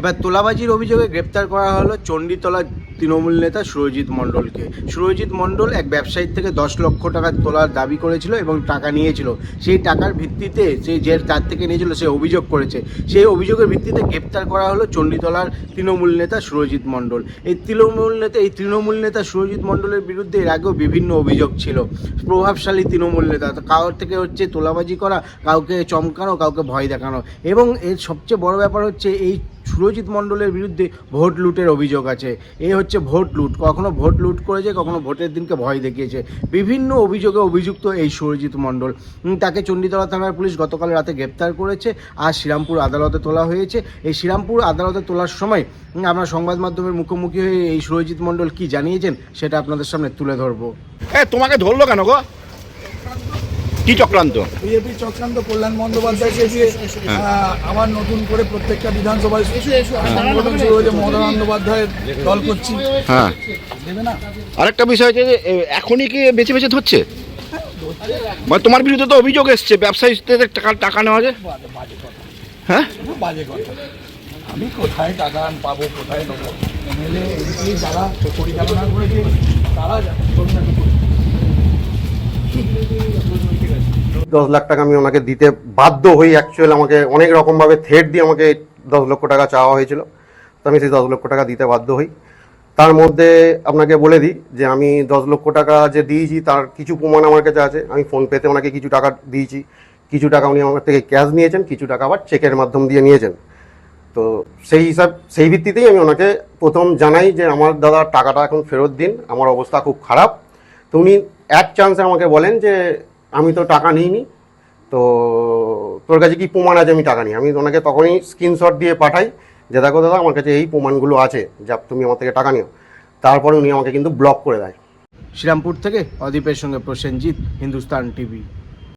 এবার তোলাবাজির অভিযোগে গ্রেপ্তার করা হলো চণ্ডীতলা তৃণমূল নেতা সুরজিৎ মণ্ডলকে। সুরজিৎ মণ্ডল এক ব্যবসায়ীর থেকে 10 লক্ষ টাকা তোলার দাবি করেছিল এবং টাকা নিয়েছিল। সেই টাকার ভিত্তিতে যে তার থেকে নিয়েছিল সে অভিযোগ করেছে। সেই অভিযোগের ভিত্তিতে গ্রেপ্তার করা হলো চণ্ডীতলার তৃণমূল নেতা সুরজিৎ মণ্ডল। এই তৃণমূল নেতা সুরজিৎ মণ্ডলের বিরুদ্ধে এর আগেও বিভিন্ন অভিযোগ ছিল। প্রভাবশালী তৃণমূল নেতা, তো কারোর থেকে হচ্ছে তোলাবাজি করা, কাউকে চমকানো, কাউকে ভয় দেখানো, এবং এর সবচেয়ে বড় ব্যাপার হচ্ছে এই সুরজিৎ মণ্ডলের বিরুদ্ধে ভোট লুটের অভিযোগ আছে। এ হচ্ছে ভোট লুট, কখনো ভোট লুট করেছে, কখনো ভোটের দিনকে ভয় দেখিয়েছে। বিভিন্ন অভিযোগে অভিযুক্ত এই সুরজিৎ মণ্ডল। তাকে চণ্ডীতলা থানার পুলিশ গতকাল রাতে গ্রেপ্তার করেছে। আজ শ্রীরামপুর আদালতে তোলা হয়েছে। এই শ্রীরামপুর আদালতে তোলার সময় আমরা সংবাদ মাধ্যমের মুখোমুখি হয়ে এই সুরজিৎ মণ্ডল কি জানিয়েছেন সেটা আপনাদের সামনে তুলে ধরবো। তোমাকে ধরলো কেন গো? কি চক্রান্ত? বিজেপি চক্রান্ত। কল্যাণ বন্দ্যোপাধ্যায়কে দিয়ে আবার নতুন করে প্রত্যেকটা বিধানসভায় সংগঠন শুরু হয়েছে। মমতা বন্দ্যোপাধ্যায়ের দল করছি। হ্যাঁ, আরেকটা বিষয় হচ্ছে যে এখনই কি বেছে বেছে ধরছে? মানে তোমার বিরুদ্ধে তো অভিযোগ এসছে ব্যবসায়ীদের টাকা নেওয়া যায়। হ্যাঁ, বাজে কথা। আমি কোথায় টাকা পাবো, কোথায় নেবো? এমএলএ এমপি যারা পরিচালনা করেছে তারা 10 লাখ টাকা আমি ওনাকে দিতে বাধ্য হই। অ্যাকচুয়ালি আমাকে অনেক রকমভাবে থ্রেট দিয়ে আমাকে 10 লক্ষ টাকা চাওয়া হয়েছিল, তো আমি সেই 10 লক্ষ টাকা দিতে বাধ্য হই। তার মধ্যে আপনাকে বলে দিই যে আমি 10 লক্ষ টাকা যে দিয়েছি তার কিছু প্রমাণ আমার কাছে আছে। আমি ফোনপেতে ওনাকে কিছু টাকা দিয়েছি, কিছু টাকা উনি আমার থেকে ক্যাশ নিয়েছেন, কিছু টাকা আবার চেকের মাধ্যম দিয়ে নিয়েছেন। তো সেই ভিত্তিতেই আমি ওনাকে প্রথম জানাই যে আমার দাদা টাকাটা এখন ফেরত দিন, আমার অবস্থা খুব খারাপ। তো উনি এক চান্সে আমাকে বলেন যে আমি তো টাকা নিইনি, তো তোর কাছে কি প্রমাণ আছে আমি টাকা নিই? আমি ওনাকে তখনই স্ক্রিনশট দিয়ে পাঠাই যে দেখো দাদা আমার কাছে এই প্রমাণগুলো আছে যা তুমি আমার থেকে টাকা নিও। তারপরে উনি আমাকে কিন্তু ব্লক করে দেয়। শ্রীরামপুর থেকে অদীপের সঙ্গে প্রসেনজিৎ, হিন্দুস্তান টিভি।